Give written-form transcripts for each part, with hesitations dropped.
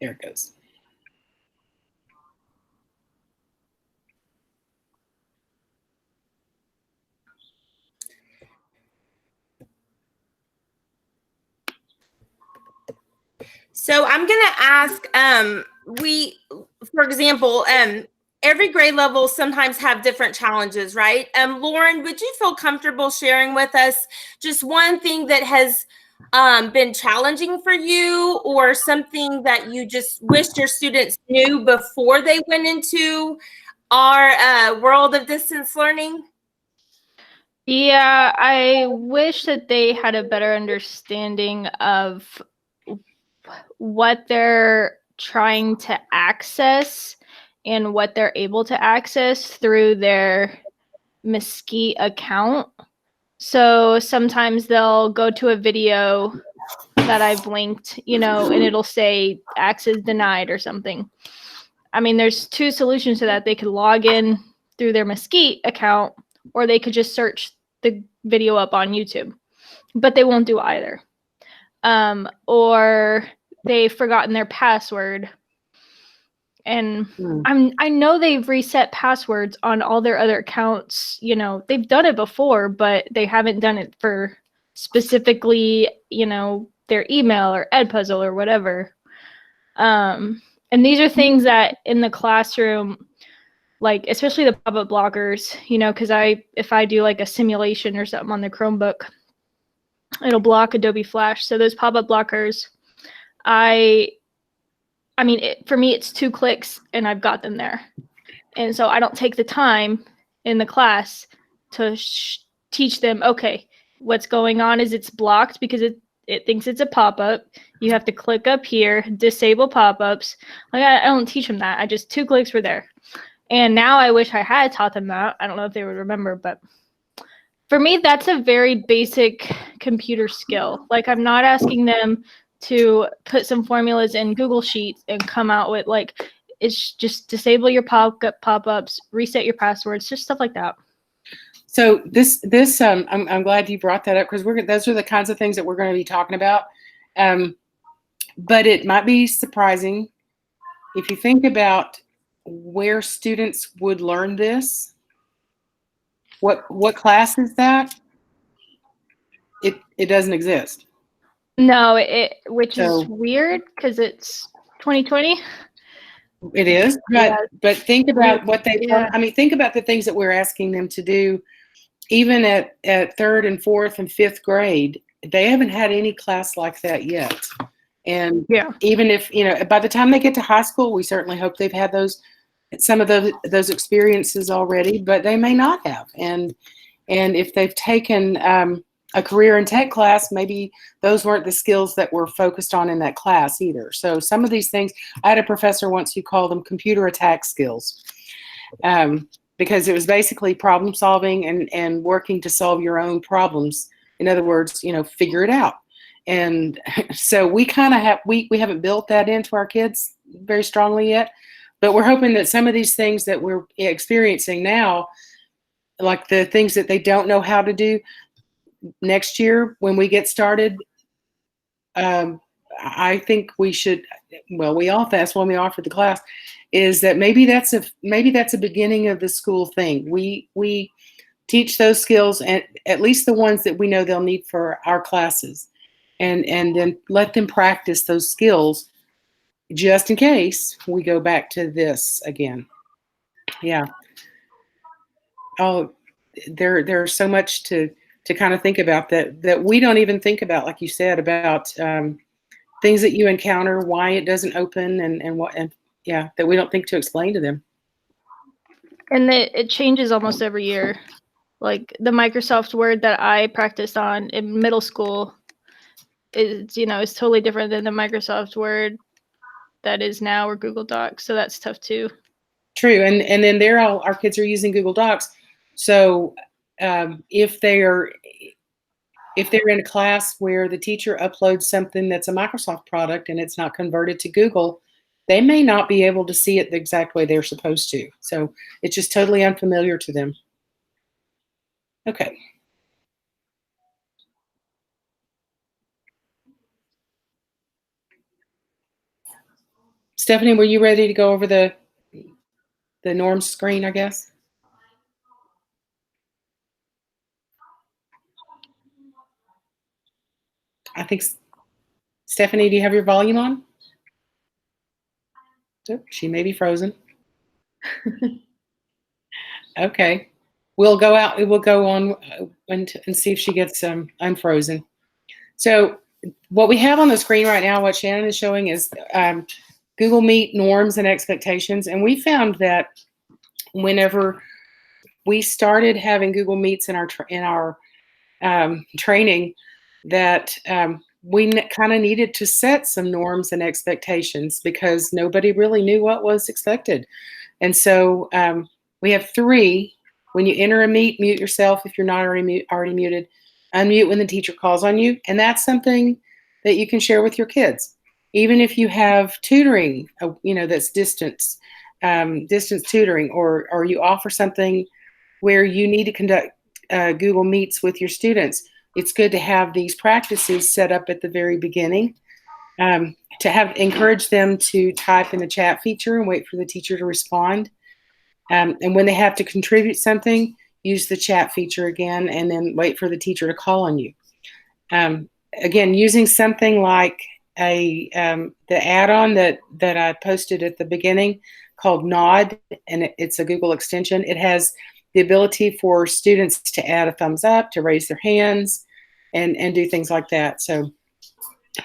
There it goes. So I'm going to ask, for example, every grade level sometimes have different challenges, right? Lauren, would you feel comfortable sharing with us just one thing that has been challenging for you, or something that you just wished your students knew before they went into our world of distance learning? Yeah, I wish that they had a better understanding of what they're trying to access and what they're able to access through their Mesquite account. So sometimes they'll go to a video that I've linked, and it'll say access denied or something. I mean, there's two solutions to that. They could log in through their Mesquite account, or they could just search the video up on YouTube, but they won't do either. Or they've forgotten their password. And I know they've reset passwords on all their other accounts. They've done it before, but they haven't done it for specifically, their email or Edpuzzle or whatever. And these are things that in the classroom, like especially the pop-up blockers, because if I do like a simulation or something on the Chromebook, it'll block Adobe Flash. So those pop-up blockers, for me, it's 2 clicks and I've got them there. And so I don't take the time in the class to teach them, okay, what's going on is it's blocked because it thinks it's a pop-up. You have to click up here, disable pop-ups. Like I don't teach them that. I just 2 clicks were there. And now I wish I had taught them that. I don't know if they would remember, but for me, that's a very basic computer skill. Like I'm not asking them to put some formulas in Google Sheets and come out with it's just disable your pop-ups, reset your passwords, just stuff like that. So I'm glad you brought that up, because those are the kinds of things that we're going to be talking about. But it might be surprising if you think about where students would learn this. What class is that? It doesn't exist. No, which is weird because it's 2020. It is, but think about what they've done. I mean, think about the things that we're asking them to do, even at 3rd and 4th and 5th grade. They haven't had any class like that yet. And even if, by the time they get to high school, we certainly hope they've had some of those experiences already, but they may not have. And if they've taken a career in tech class, maybe those weren't the skills that were focused on in that class either. So some of these things, I had a professor once who called them computer attack skills, because it was basically problem solving and working to solve your own problems. In other words, figure it out. And so we kind of we haven't built that into our kids very strongly yet, but we're hoping that some of these things that we're experiencing now, like the things that they don't know how to do, next year when we get started, I think we should. Well, that's when we offered the class, is that maybe that's a beginning of the school thing. We teach those skills, and at least the ones that we know they'll need for our classes, and then let them practice those skills just in case we go back to this again. Yeah. Oh, there's so much to kind of think about that we don't even think about, like you said, about things that you encounter, why it doesn't open, that we don't think to explain to them. And it changes almost every year. Like the Microsoft Word that I practiced on in middle school is totally different than the Microsoft Word that is now, or Google Docs. So that's tough too. True. And then our kids are using Google Docs. So if they're in a class where the teacher uploads something that's a Microsoft product and it's not converted to Google, they may not be able to see it the exact way they're supposed to. So it's just totally unfamiliar to them. Okay. Stephanie, were you ready to go over the norms screen, I guess? I think, Stephanie, do you have your volume on? Oh, she may be frozen. Okay. We'll go out, we'll go on and see if she gets unfrozen. So what we have on the screen right now, what Shannon is showing is Google Meet norms and expectations. And we found that whenever we started having Google Meets in our training, that we kind of needed to set some norms and expectations because nobody really knew what was expected. And so we have 3. When you enter a meet, mute yourself if you're not already muted. Unmute when the teacher calls on you. And that's something that you can share with your kids. Even if you have tutoring, that's distance tutoring, or you offer something where you need to conduct Google Meets with your students, it's good to have these practices set up at the very beginning, to encourage them to type in the chat feature and wait for the teacher to respond. And when they have to contribute something, use the chat feature again, and then wait for the teacher to call on you. Again, using something like the add-on that I posted at the beginning called Nod, and it's a Google extension. It has the ability for students to add a thumbs up, to raise their hands, and do things like that. So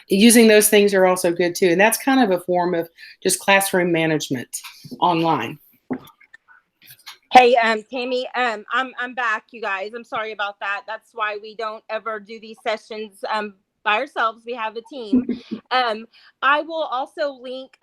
using those things are also good too. And that's kind of a form of just classroom management online. Hey, Tammy, I'm back, you guys. I'm sorry about that. That's why we don't ever do these sessions by ourselves. We have a team. I will also link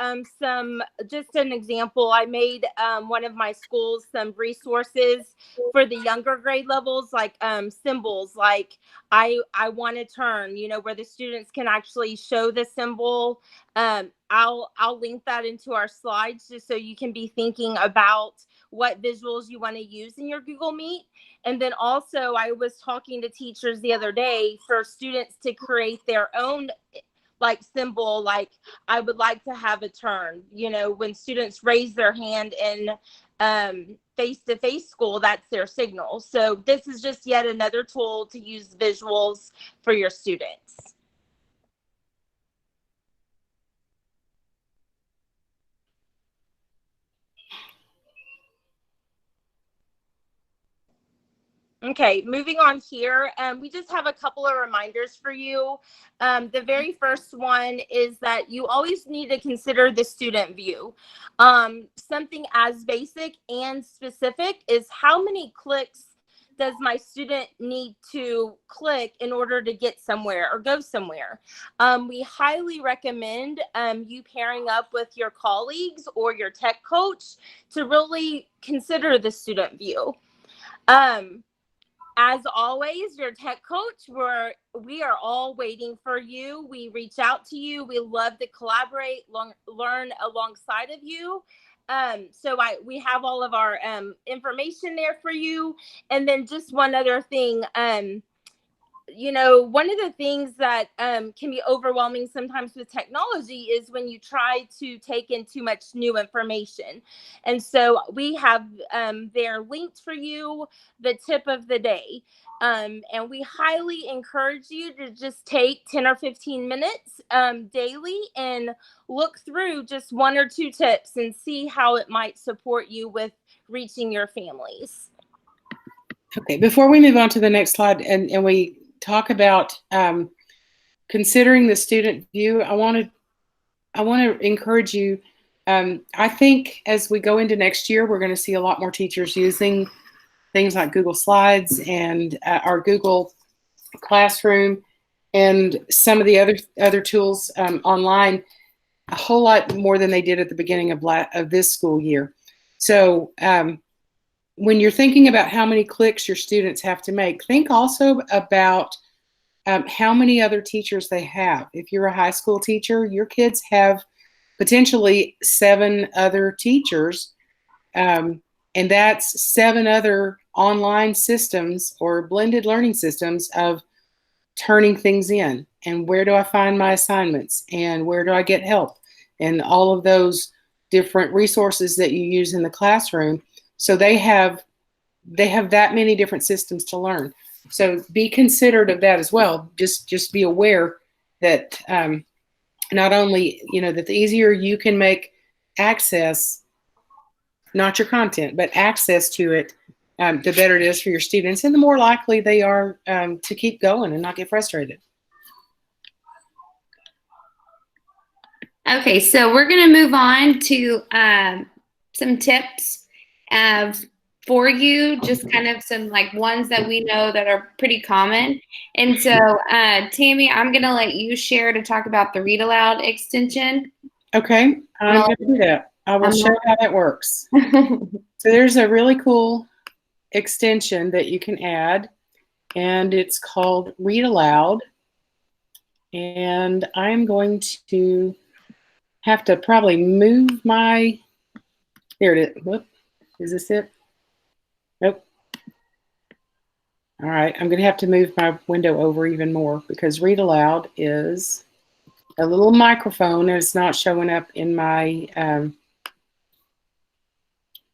just an example. I made one of my schools some resources for the younger grade levels, like symbols, like I want to turn, where the students can actually show the symbol. I'll link that into our slides just so you can be thinking about what visuals you want to use in your Google Meet. And then also I was talking to teachers the other day for students to create their own symbol, like I would like to have a turn, when students raise their hand in face-to-face school, that's their signal. So this is just yet another tool to use visuals for your students. Okay, moving on here, we just have a couple of reminders for you. The very first one is that you always need to consider the student view. Something as basic and specific is how many clicks does my student need to click in order to get somewhere or go somewhere? We highly recommend you pairing up with your colleagues or your tech coach to really consider the student view. As always, your tech coach, we are all waiting for you. We reach out to you. We love to collaborate, learn alongside of you. So we have all of our information there for you. And then just one other thing, one of the things that can be overwhelming sometimes with technology is when you try to take in too much new information. And so we have there linked for you the tip of the day. And we highly encourage you to just take 10 or 15 minutes daily and look through just 1 or 2 tips and see how it might support you with reaching your families. Okay, before we move on to the next slide and we talk about considering the student view, I want to encourage you. I think as we go into next year, we're going to see a lot more teachers using things like Google Slides and our Google Classroom and some of the other tools online a whole lot more than they did at the beginning of this school year. So when you're thinking about how many clicks your students have to make, think also about how many other teachers they have. If you're a high school teacher, your kids have potentially 7 other teachers, and that's 7 other online systems or blended learning systems of turning things in. And where do I find my assignments? And where do I get help? and all of those different resources that you use in the classroom. So they have that many different systems to learn. So be considerate of that as well. Just be aware that not only, that the easier you can make access, not your content, but access to it, the better it is for your students, and the more likely they are to keep going and not get frustrated. Okay, so we're going to move on to some tips for you, just kind of some like ones that we know that are pretty common. And so, Tammy, I'm going to let you share to talk about the Read Aloud extension. Okay, I'm going to do that. I will show how that works. So there's a really cool extension that you can add, and it's called Read Aloud. And I'm going to have to probably move my, there it is. Whoop. Is this it? Nope. All right, I'm going to have to move my window over even more because Read Aloud is a little microphone and it's not showing up in my, I'm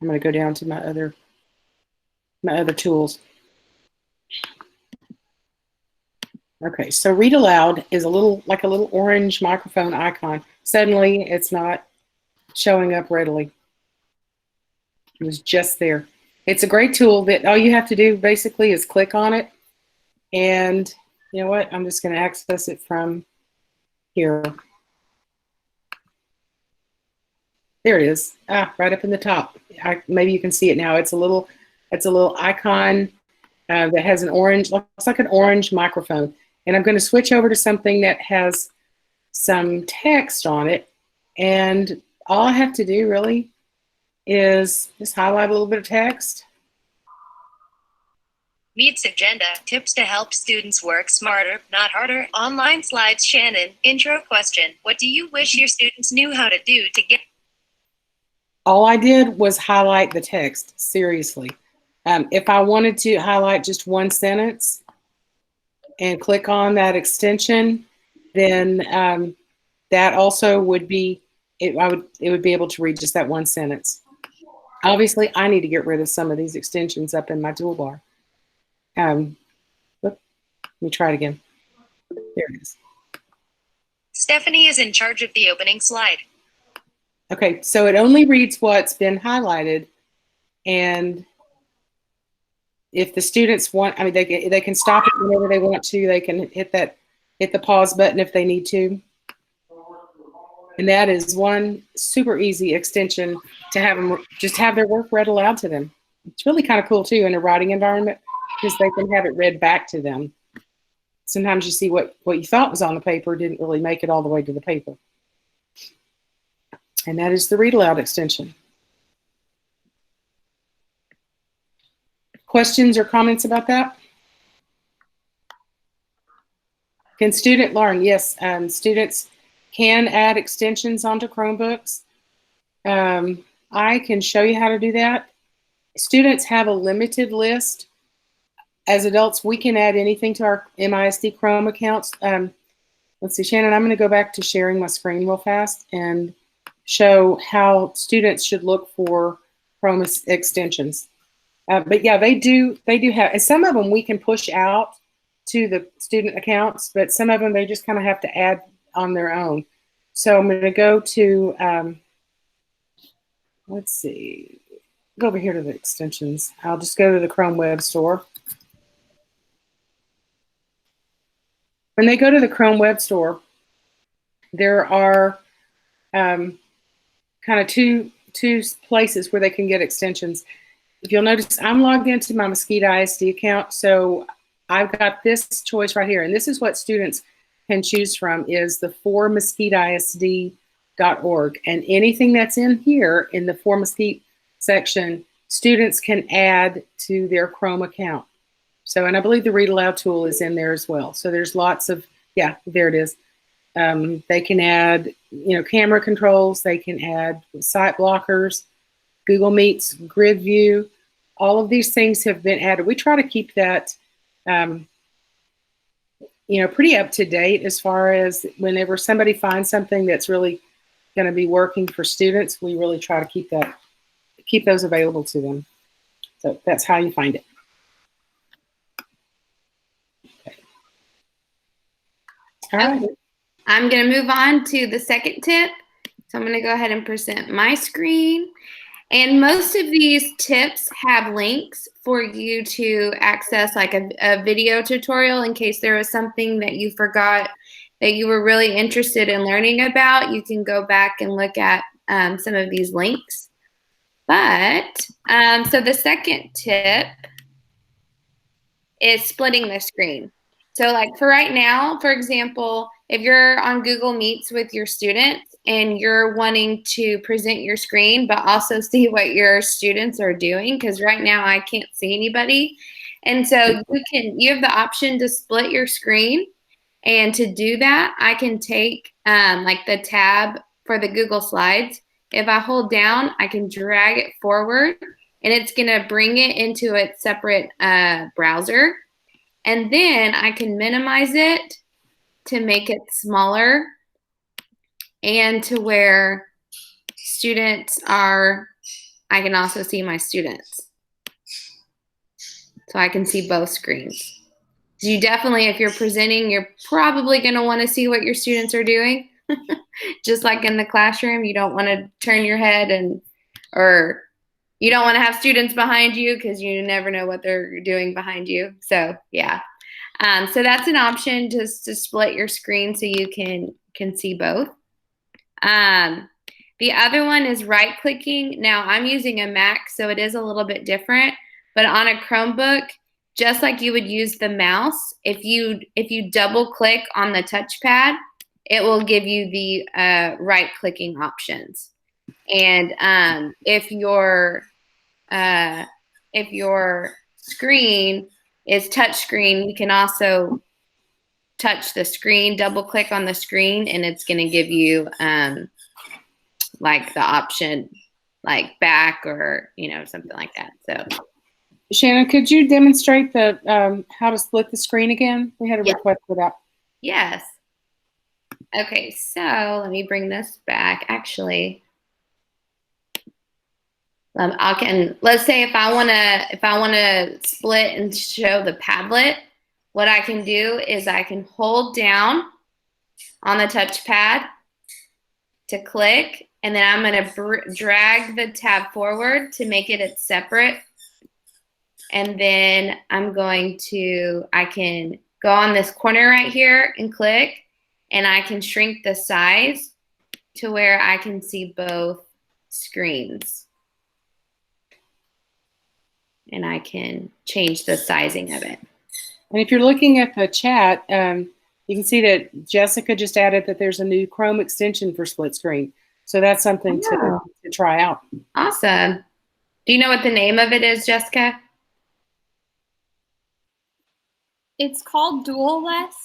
going to go down to my other tools. Okay, so Read Aloud is like a little orange microphone icon. Suddenly, it's not showing up readily. It was just there. It's a great tool that all you have to do basically is click on it. And you know what? I'm just going to access it from here. There it is. Right up in the top. Maybe you can see it now. It's a little icon that has an orange, looks like an orange microphone. And I'm going to switch over to something that has some text on it. And all I have to do really is just highlight a little bit of text. Meets agenda, tips to help students work smarter, not harder. Online slides. Shannon, intro question. What do you wish your students knew how to do to get? All I did was highlight the text, seriously. If I wanted to highlight just one sentence and click on that extension, then that also would be, it would be able to read just that one sentence. Obviously, I need to get rid of some of these extensions up in my toolbar. Let me try it again. There it is. Stephanie is in charge of the opening slide. Okay, so it only reads what's been highlighted, and if the students want, I mean, they can stop it whenever they want to. They can hit the pause button if they need to. And that is one super easy extension to have them just have their work read aloud to them. It's really kind of cool too in a writing environment because they can have it read back to them. Sometimes you see what you thought was on the paper didn't really make it all the way to the paper. And that is the Read Aloud extension. Questions or comments about that? Can student learn? Yes, students can add extensions onto Chromebooks. I can show you how to do that. Students have a limited list. As adults, we can add anything to our MISD Chrome accounts. Let's see, Shannon, I'm going to go back to sharing my screen real fast and show how students should look for Chrome extensions. But yeah, they do have, and some of them we can push out to the student accounts, but some of them they just kind of have to add on their own. So I'm going to go to, let's see, go over here to the extensions. I'll just go to the Chrome Web Store. When they go to the Chrome Web Store, there are kind of two places where they can get extensions. If you'll notice, I'm logged into my Mesquite ISD account, so I've got this choice right here, and this is what students can choose from, is the formesquiteisd.org, and anything that's in here in the For Mesquite section, students can add to their Chrome account. So, and I believe the Read Aloud tool is in there as well. So there's lots of, yeah, there it is. They can add, camera controls. They can add site blockers, Google Meets, grid view. All of these things have been added. We try to keep that, pretty up to date as far as whenever somebody finds something that's really going to be working for students, we really try to keep those available to them. So that's how you find it. Okay. All right. I'm going to move on to the second tip. So I'm going to go ahead and present my screen. And most of these tips have links for you to access, like a video tutorial in case there was something that you forgot that you were really interested in learning about. You can go back and look at some of these links. But, so the second tip is splitting the screen. So like for right now, for example, if you're on Google Meets with your students and you're wanting to present your screen, but also see what your students are doing, because right now I can't see anybody. And so you have the option to split your screen. And to do that, I can take like the tab for the Google Slides. If I hold down, I can drag it forward and it's gonna bring it into its separate browser. And then I can minimize it to make it smaller and to where students are, I can also see my students. So I can see both screens. You definitely, if you're presenting, you're probably gonna wanna see what your students are doing. Just like in the classroom, you don't wanna turn your head or you don't wanna have students behind you because you never know what they're doing behind you. So yeah. So that's an option, just to split your screen so you can see both. The other one is right clicking. Now I'm using a Mac, so it is a little bit different, but on a Chromebook, just like you would use the mouse, if you double click on the touchpad, it will give you the right clicking options. And if your screen is touch screen, you can also touch the screen, double click on the screen, and it's going to give you like the option like back or something like that. So Shannon, could you demonstrate the how to split the screen again? We had a request for that. Yes. Okay, so let me bring this back. Actually, let's say if I wanna split and show the Padlet, what I can do is I can hold down on the touchpad to click, and then I'm gonna drag the tab forward to make it separate. And then I can go on this corner right here and click, and I can shrink the size to where I can see both screens. And I can change the sizing of it. And if you're looking at the chat, you can see that Jessica just added that there's a new Chrome extension for split screen. So that's something to try out. Awesome. Do you know what the name of it is, Jessica? It's called Dual-less,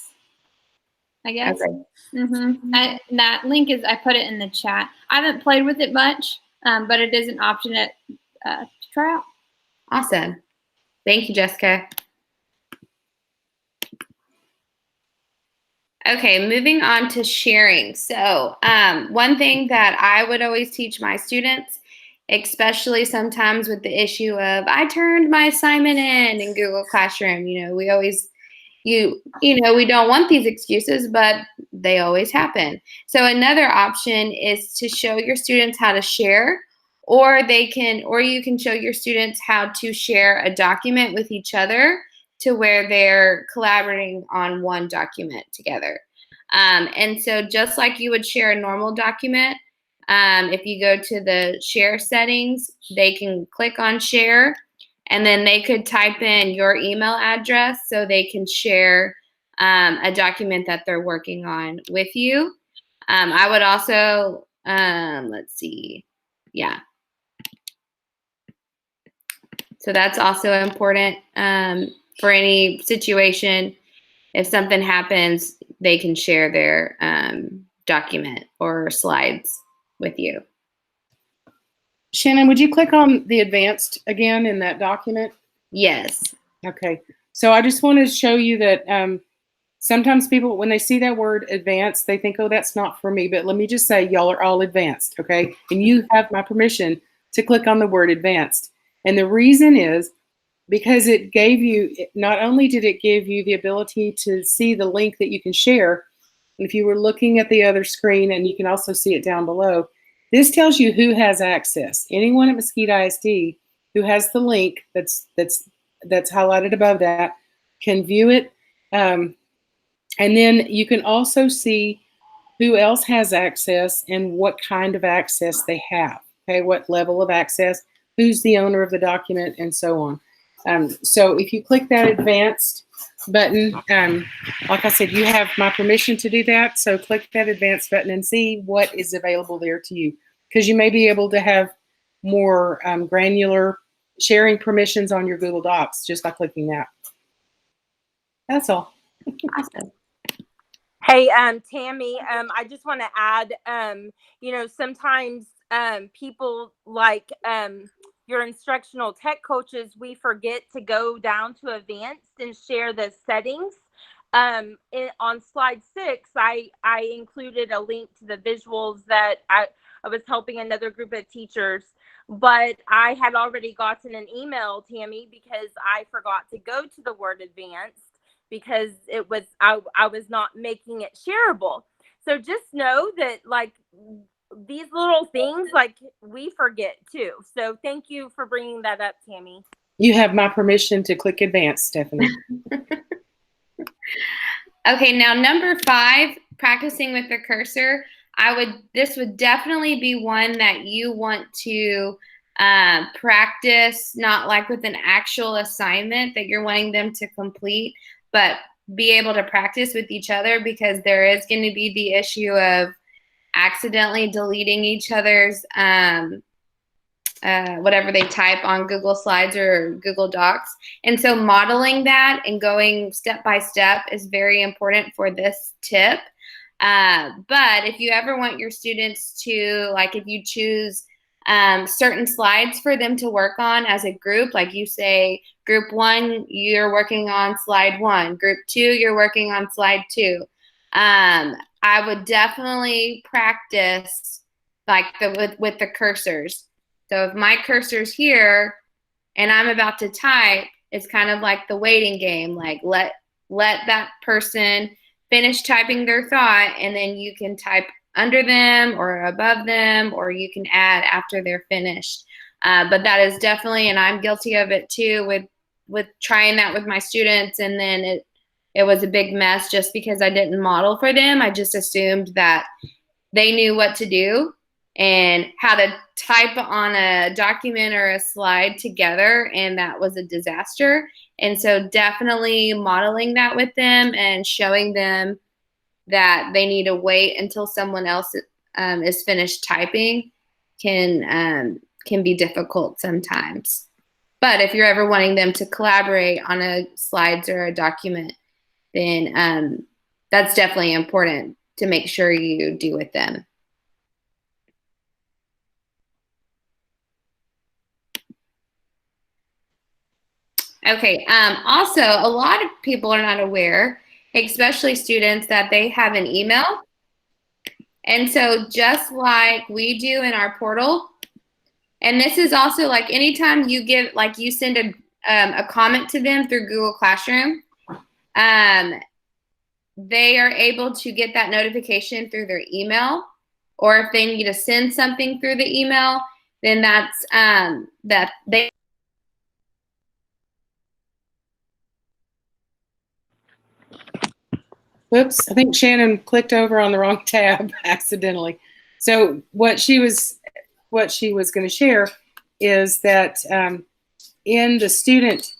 I guess. Okay. That link I put it in the chat. I haven't played with it much, but it is an option to try out. Awesome. Thank you, Jessica. Okay, moving on to sharing. So one thing that I would always teach my students, especially sometimes with the issue of I turned my assignment in Google Classroom, we always, we don't want these excuses, but they always happen. So another option is to show your students how to share, or you can show your students how to share a document with each other to where they're collaborating on one document together. And so just like you would share a normal document, if you go to the share settings, they can click on share, and then they could type in your email address so they can share a document that they're working on with you. I would also, let's see, yeah. So that's also important for any situation. If something happens, they can share their document or slides with you. Shannon, would you click on the advanced again in that document? Yes. Okay. So I just want to show you that sometimes people, when they see that word advanced, they think, oh, that's not for me. But let me just say, y'all are all advanced, okay? And you have my permission to click on the word advanced. And the reason is because it gave you, not only did it give you the ability to see the link that you can share, if you were looking at the other screen, and you can also see it down below, this tells you who has access. Anyone at Mesquite ISD who has the link that's highlighted above that can view it. And then you can also see who else has access and what kind of access they have, okay, what level of access, who's the owner of the document, and so on. So if you click that advanced button, like I said, you have my permission to do that. So click that advanced button and see what is available there to you, because you may be able to have more granular sharing permissions on your Google Docs just by clicking that. That's all. Awesome. Hey, Tammy, I just want to add, you know, sometimes people like your instructional tech coaches, we forget to go down to advanced and share the settings. On slide 6, I included a link to the visuals that I was helping another group of teachers, but I had already gotten an email, Tammy, because I forgot to go to the word advanced, because it was I was not making it shareable. So just know that, like, these little things, like, we forget too. So thank you for bringing that up, Tammy. You have my permission to click advanced, Stephanie. Okay, now number 5, practicing with the cursor. This would definitely be one that you want to practice, not like with an actual assignment that you're wanting them to complete, but be able to practice with each other, because there is going to be the issue of accidentally deleting each other's whatever they type on Google Slides or Google Docs. And so modeling that and going step by step is very important for this tip. But if you ever want your students to, like, if you choose certain slides for them to work on as a group, like you say, group 1, you're working on slide 1, group 2, you're working on slide 2. I would definitely practice like with the cursors. So if my cursor's here and I'm about to type, it's kind of like the waiting game. Like let that person finish typing their thought, and then you can type under them or above them, or you can add after they're finished. But that is definitely, and I'm guilty of it too, with trying that with my students, and then it was a big mess just because I didn't model for them. I just assumed that they knew what to do and how to type on a document or a slide together, and that was a disaster. And so definitely modeling that with them and showing them that they need to wait until someone else is finished typing can be difficult sometimes. But if you're ever wanting them to collaborate on a slides or a document, then that's definitely important to make sure you do with them. Okay, also, a lot of people are not aware, especially students, that they have an email. And so just like we do in our portal, and this is also like anytime you give, like you send a comment to them through Google Classroom, they are able to get that notification through their email, or if they need to send something through the email, then that's that they. Whoops, I think Shannon clicked over on the wrong tab accidentally. So what she was going to share is that in the student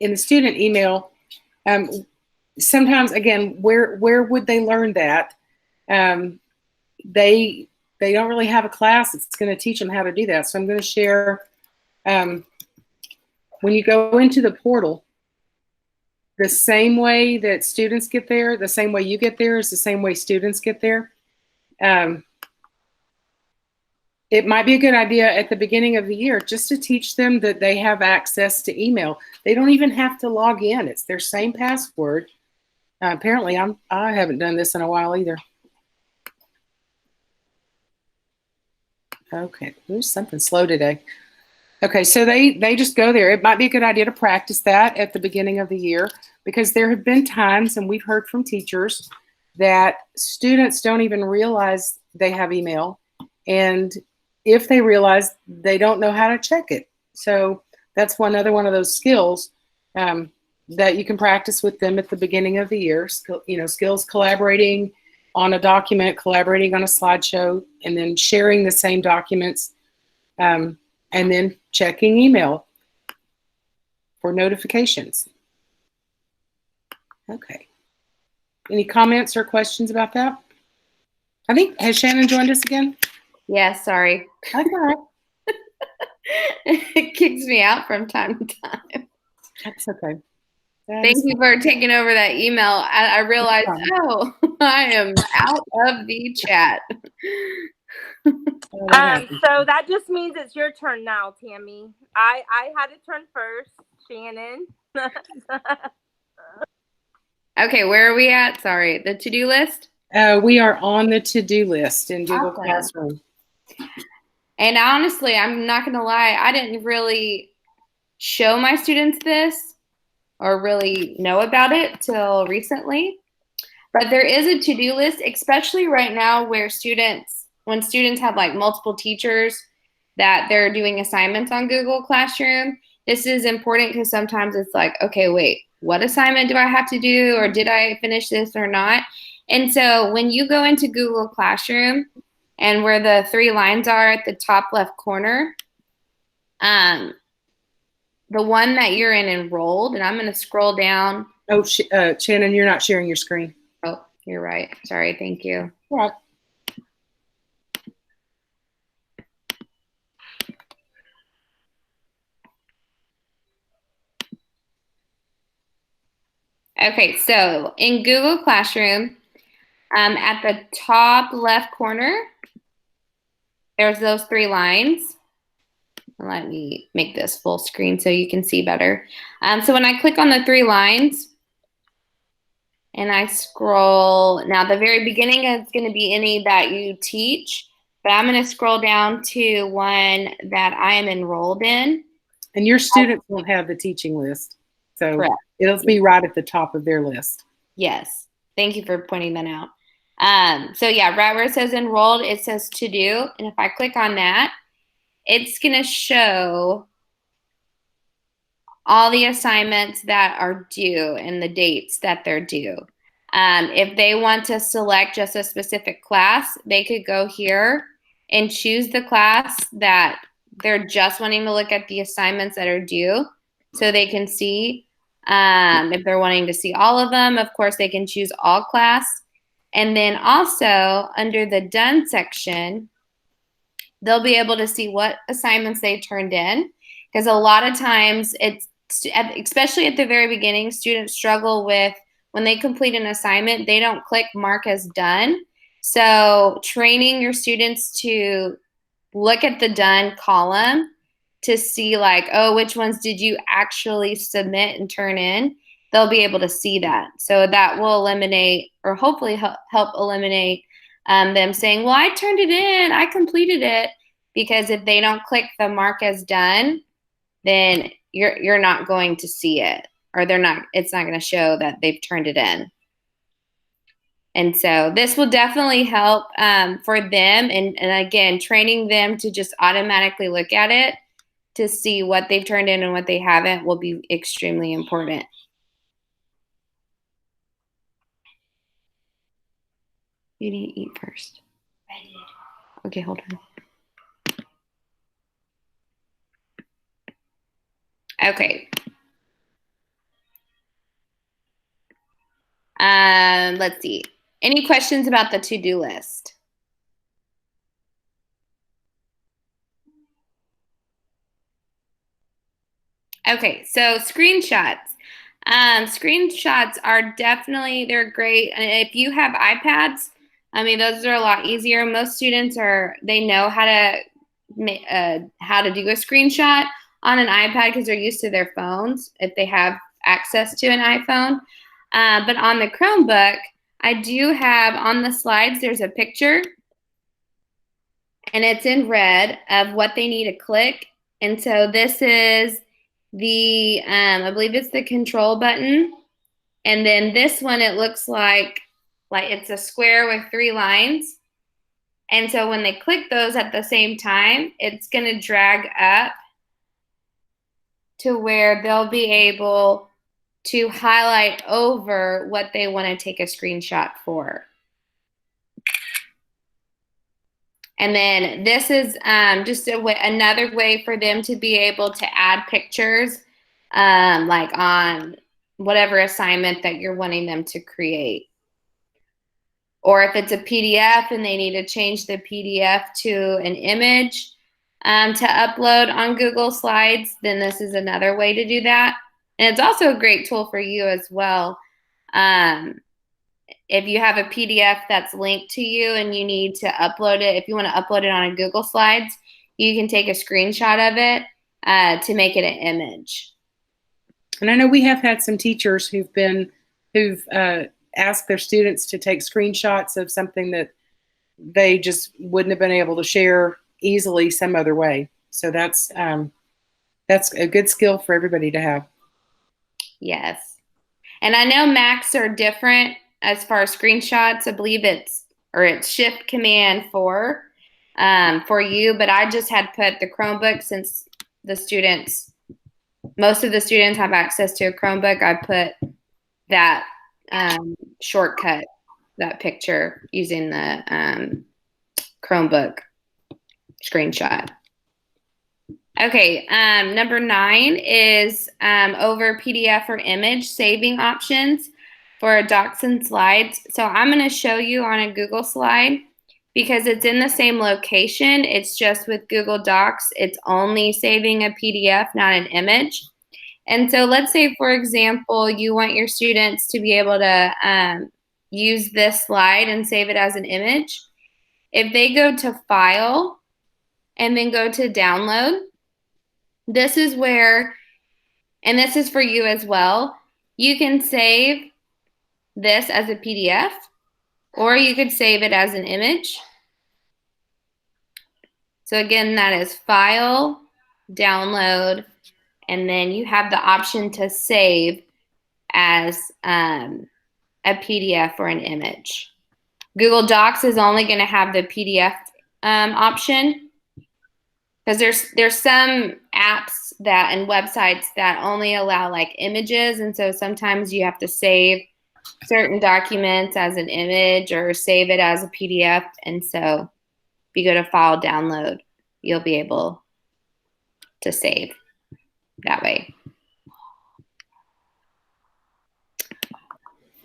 email, sometimes, again, where would they learn that? They don't really have a class that's going to teach them how to do that. So I'm going to share, when you go into the portal, the same way that students get there, the same way you get there is the same way students get there. It might be a good idea at the beginning of the year just to teach them that they have access to email. They don't even have to log in. It's their same password. Apparently, I haven't done this in a while either. Okay, there's something slow today. Okay, so they just go there. It might be a good idea to practice that at the beginning of the year, because there have been times, and we've heard from teachers, that students don't even realize they have email, and if they realize, they don't know how to check it. So that's another one of those skills that you can practice with them at the beginning of the year. Skills collaborating on a document, collaborating on a slideshow, and then sharing the same documents, and then checking email for notifications. Okay. Any comments or questions about that? I think, has Shannon joined us again? Yeah, sorry. That's all right. It kicks me out from time to time. That's okay. Thank you for taking over that email. I realized, oh, I am out of the chat. So that just means it's your turn now, Tammy. I had a turn first, Shannon. Okay, where are we at? Sorry, the to-do list? We are on the to-do list in Google Awesome. Classroom. And honestly, I'm not going to lie, I didn't really show my students this or really know about it till recently. But there is a to-do list, especially right now when students have like multiple teachers that they're doing assignments on Google Classroom. This is important because sometimes it's like, okay, wait, what assignment do I have to do, or did I finish this or not? And so when you go into Google Classroom and where the 3 lines are at the top left corner, the one that you're in enrolled, and I'm going to scroll down. Oh, Shannon, you're not sharing your screen. Oh, you're right. Sorry. Thank you. All right. Okay, so in Google Classroom, at the top left corner, there's those 3 lines. Let me make this full screen so you can see better. So when I click on the 3 lines and I scroll, now the very beginning is going to be any that you teach, but I'm going to scroll down to one that I am enrolled in. And your students won't have the teaching list. So Correct. It'll be right at the top of their list. Yes. Thank you for pointing that out. So yeah, right where it says enrolled, it says to do. And if I click on that, it's going to show all the assignments that are due and the dates that they're due. If they want to select just a specific class, they could go here and choose the class that they're just wanting to look at the assignments that are due so they can see. If they're wanting to see all of them, of course, they can choose all class. And then also under the done section, they'll be able to see what assignments they turned in. Because a lot of times, especially at the very beginning, students struggle with when they complete an assignment, they don't click mark as done. So training your students to look at the done column to see like, oh, which ones did you actually submit and turn in? They'll be able to see that. So that will eliminate, or hopefully help eliminate them saying, well, I turned it in, I completed it. Because if they don't click the mark as done, then you're not going to see it, or it's not going to show that they've turned it in. And so this will definitely help for them. And again, training them to just automatically look at it to see what they've turned in and what they haven't will be extremely important. You need to eat first. I did. Okay, hold on. Okay. Let's see. Any questions about the to-do list? Okay, so screenshots. Screenshots are definitely, they're great. And if you have iPads, I mean, those are a lot easier. Most students they know how to do a screenshot on an iPad because they're used to their phones if they have access to an iPhone. But on the Chromebook, I do have on the slides, there's a picture, and it's in red of what they need to click. And so this is the, I believe it's the control button. And then this one, it looks like it's a square with 3 lines. And so when they click those at the same time, it's going to drag up to where they'll be able to highlight over what they want to take a screenshot for. And then this is just another way for them to be able to add pictures, like on whatever assignment that you're wanting them to create. Or if it's a PDF and they need to change the PDF to an image to upload on Google Slides, then this is another way to do that. And it's also a great tool for you as well. If you have a PDF that's linked to you and you need to upload it, if you want to upload it on a Google Slides, you can take a screenshot of it to make it an image. And I know we have had some teachers who've asked their students to take screenshots of something that they just wouldn't have been able to share easily some other way. So that's a good skill for everybody to have. Yes. And I know Macs are different as far as screenshots. I believe it's Shift Command 4 for you, but I just had put the Chromebook, since most of the students have access to a Chromebook. I put that shortcut, that picture, using the Chromebook screenshot. Okay, number 9 is over PDF or image saving options for docs and slides. So I'm going to show you on a Google slide because it's in the same location. It's just with Google Docs, it's only saving a PDF, not an image. And so let's say, for example, you want your students to be able to use this slide and save it as an image. If they go to File and then go to Download, this is where, and this is for you as well, you can save this as a PDF, or you could save it as an image. So again, that is File, Download, and then you have the option to save as a PDF or an image. Google Docs is only going to have the PDF option, because there's some apps that and websites that only allow like images, and so sometimes you have to save certain documents as an image or save it as a PDF. And so if you go to File, Download, you'll be able to save that way.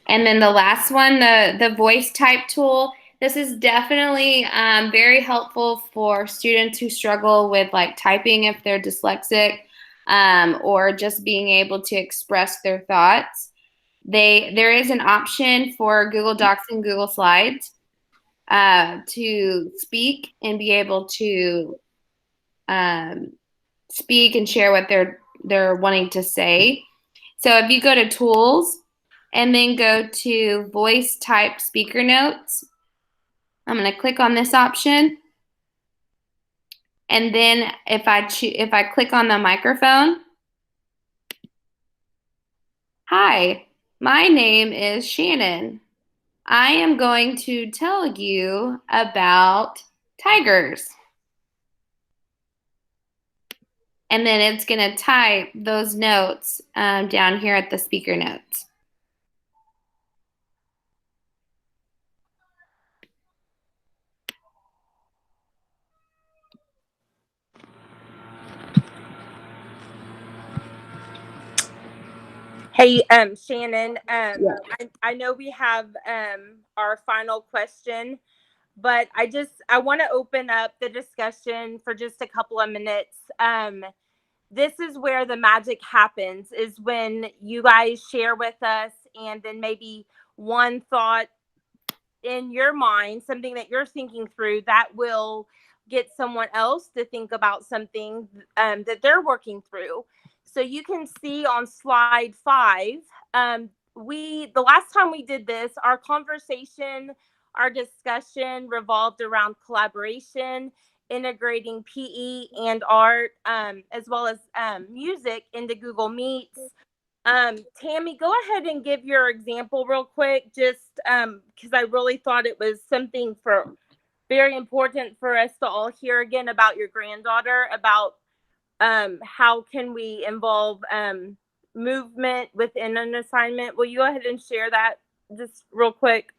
And then the last one, the voice type tool. This is definitely very helpful for students who struggle with like typing if they're dyslexic, or just being able to express their thoughts. There is an option for Google Docs and Google Slides to speak and be able to speak and share what they're wanting to say. So if you go to Tools and then go to Voice Type Speaker Notes, I'm going to click on this option. And then if I click on the microphone, hi, my name is Shannon. I am going to tell you about tigers. And then it's going to type those notes down here at the speaker notes. Hey, Shannon, I know we have our final question, but I want to open up the discussion for just a couple of minutes. This is where the magic happens, is when you guys share with us, and then maybe one thought in your mind, something that you're thinking through, that will get someone else to think about something that they're working through. So you can see on slide 5, the last time we did this, our discussion revolved around collaboration, integrating PE and art, as well as music into Google Meets. Tammy, go ahead and give your example real quick, just because I really thought it was something very important for us to all hear again about your granddaughter, about how can we involve movement within an assignment. Will you go ahead and share that just real quick?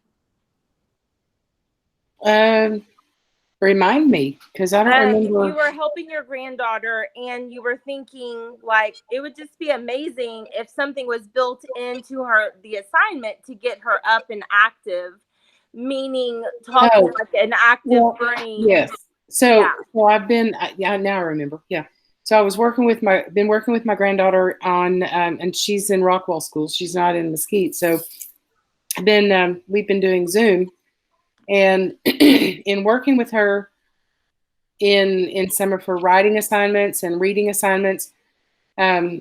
Remind me, because I don't remember. You were helping your granddaughter and you were thinking like it would just be amazing if something was built into the assignment to get her up and active, meaning talking like an active brain. Yes. So I've been, now I remember. Yeah. So I was working with my granddaughter on, and she's in Rockwell School. She's not in Mesquite. So we've been doing Zoom, and in working with her in some of her writing assignments and reading assignments,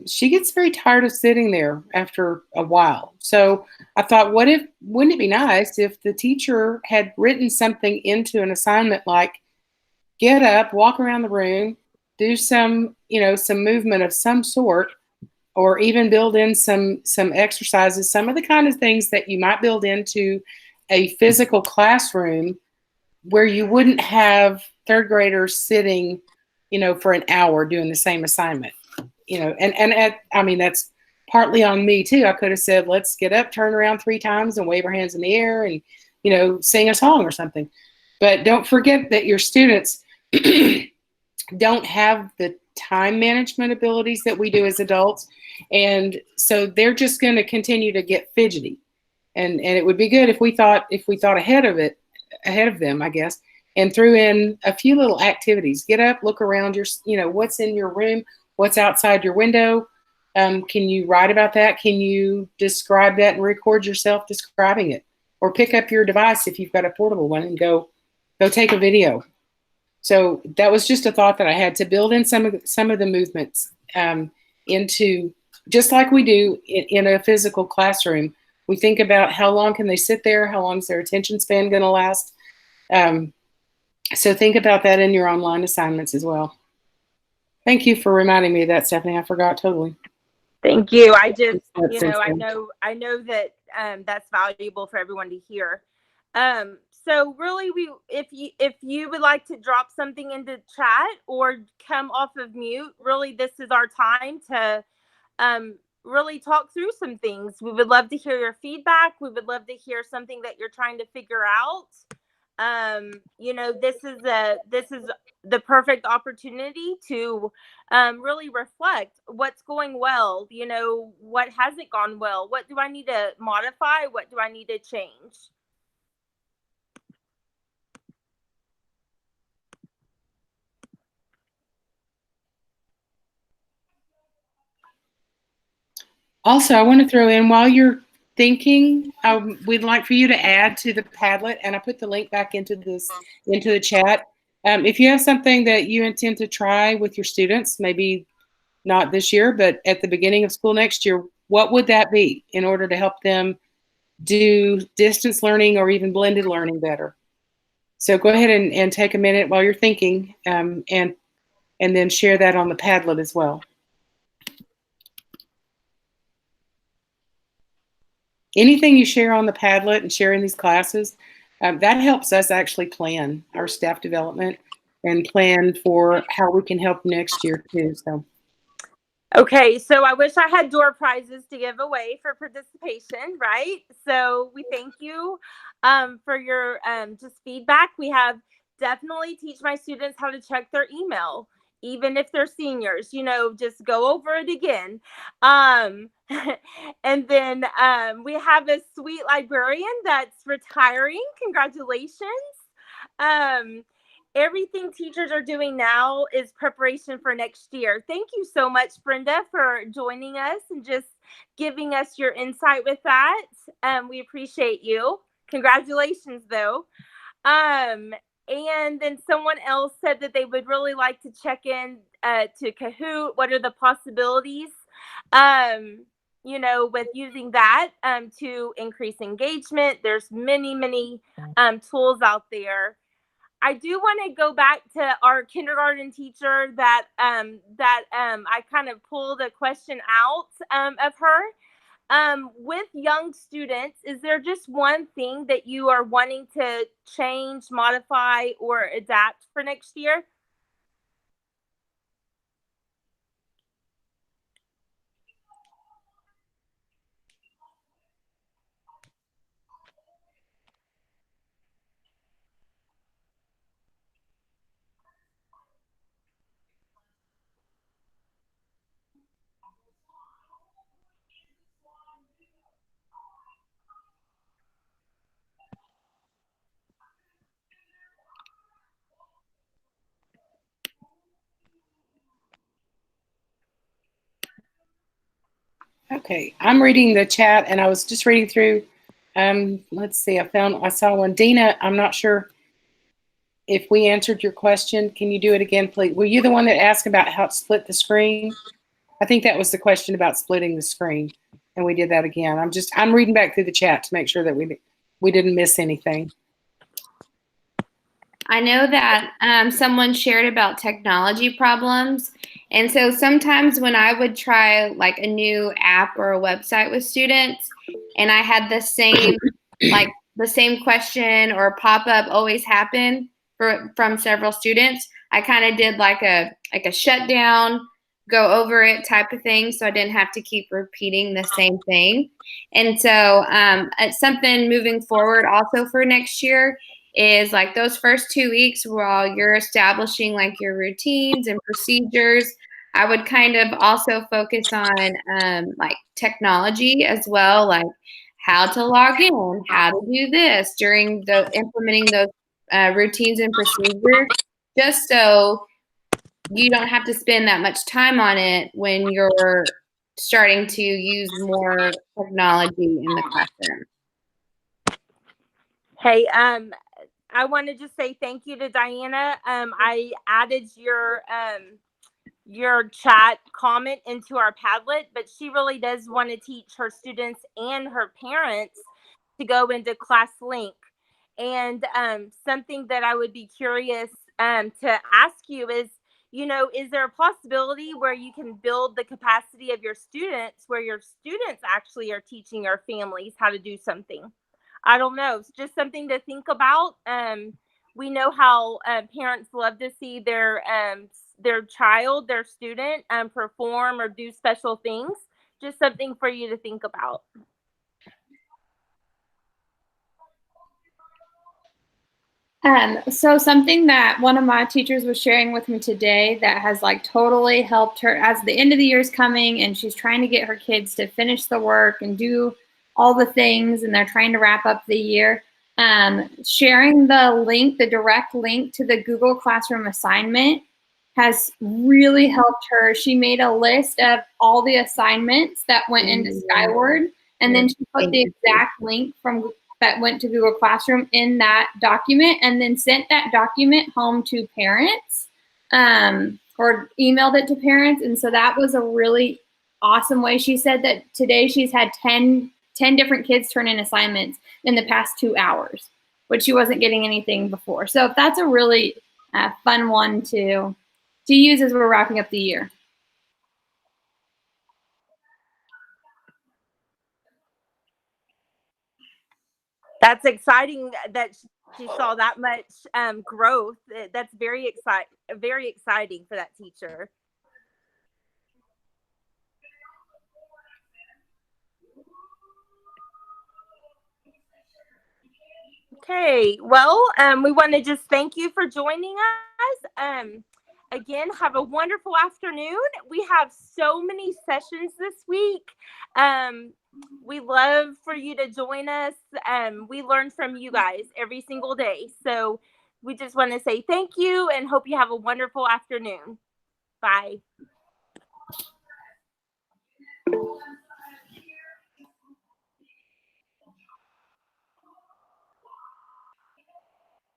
she gets very tired of sitting there after a while. So I thought, wouldn't it be nice if the teacher had written something into an assignment like get up, walk around the room, do some movement of some sort, or even build in some exercises, some of the kind of things that you might build into a physical classroom where you wouldn't have third graders sitting, for an hour doing the same assignment, I mean, that's partly on me too. I could have said, let's get up, turn around 3 times and wave our hands in the air and, sing a song or something. But don't forget that your students don't have the time management abilities that we do as adults. And so they're just going to continue to get fidgety. And it would be good if we thought ahead of them, I guess, and threw in a few little activities. Get up, look around what's in your room, what's outside your window. Can you write about that? Can you describe that and record yourself describing it? Or pick up your device if you've got a portable one and go take a video. So that was just a thought that I had, to build in some of the movements into, just like we do in a physical classroom. We think about how long can they sit there? How long is their attention span going to last? So think about that in your online assignments as well. Thank you for reminding me of that, Stephanie. I forgot totally. Thank you. I just, I know that that's valuable for everyone to hear. So really, if you would like to drop something into chat or come off of mute, really, this is our time to really talk through some things. We would love to hear your feedback. We would love to hear something that you're trying to figure out. This is the perfect opportunity to really reflect what's going well, what hasn't gone well, what do I need to modify, what do I need to change. Also, I want to throw in, while you're thinking, we'd like for you to add to the Padlet, and I put the link back into the chat. If you have something that you intend to try with your students, maybe not this year, but at the beginning of school next year, what would that be in order to help them do distance learning or even blended learning better? So go ahead and take a minute while you're thinking, and then share that on the Padlet as well. Anything you share on the Padlet and share in these classes, that helps us actually plan our staff development and plan for how we can help next year too. So. Okay, so I wish I had door prizes to give away for participation, right? So we thank you for your just feedback. We have definitely teach my students how to check their email, even if they're seniors, just go over it again. And then we have a sweet librarian that's retiring. Congratulations. Everything teachers are doing now is preparation for next year. Thank you so much, Brenda, for joining us and just giving us your insight with that. We appreciate you. Congratulations, though. And then someone else said that they would really like to check in to Kahoot. What are the possibilities? with using that to increase engagement. There's many tools out there. I do want to go back to our kindergarten teacher that I kind of pulled a question out of her. With young students, is there just one thing that you are wanting to change, modify, or adapt for next year? Okay, I'm reading the chat, and I was just reading through. Let's see. I saw one. Dina, I'm not sure if we answered your question. Can you do it again, please? Were you the one that asked about how to split the screen? I think that was the question about splitting the screen, and we did that again. I'm reading back through the chat to make sure that we didn't miss anything. I know that someone shared about technology problems. And so sometimes when I would try like a new app or a website with students, and I had the same question or pop-up always happen from several students, I kind of did like a shutdown, go over it type of thing, so I didn't have to keep repeating the same thing. And so it's something moving forward also for next year is like those first 2 weeks while you're establishing like your routines and procedures, I would kind of also focus on like technology as well, like how to log in, how to do this during implementing those routines and procedures, just so you don't have to spend that much time on it when you're starting to use more technology in the classroom. Hey, I want to just say thank you to Diana. I added your chat comment into our Padlet, but she really does want to teach her students and her parents to go into ClassLink. And something that I would be curious to ask you is, is there a possibility where you can build the capacity of your students where your students actually are teaching your families how to do something? I don't know. It's just something to think about. We know how parents love to see their child, their student, perform or do special things. Just something for you to think about. So something that one of my teachers was sharing with me today that has like totally helped her as the end of the year is coming and she's trying to get her kids to finish the work and do all the things, and they're trying to wrap up the year. Sharing the direct link to the Google Classroom assignment has really helped her. She made a list of all the assignments that went into Skyward, and then she put the exact link that went to Google Classroom in that document, and then sent that document home to parents or emailed it to parents. And so that was a really awesome way. She said that today she's had 10 different kids turn in assignments in the past 2 hours, which she wasn't getting anything before. So that's a really fun one to use as we're wrapping up the year. That's exciting that she saw that much growth. That's very exciting for that teacher. Okay, well, we want to just thank you for joining us. Again, have a wonderful afternoon. We have so many sessions this week. We love for you to join us. We learn from you guys every single day. So we just want to say thank you and hope you have a wonderful afternoon. Bye.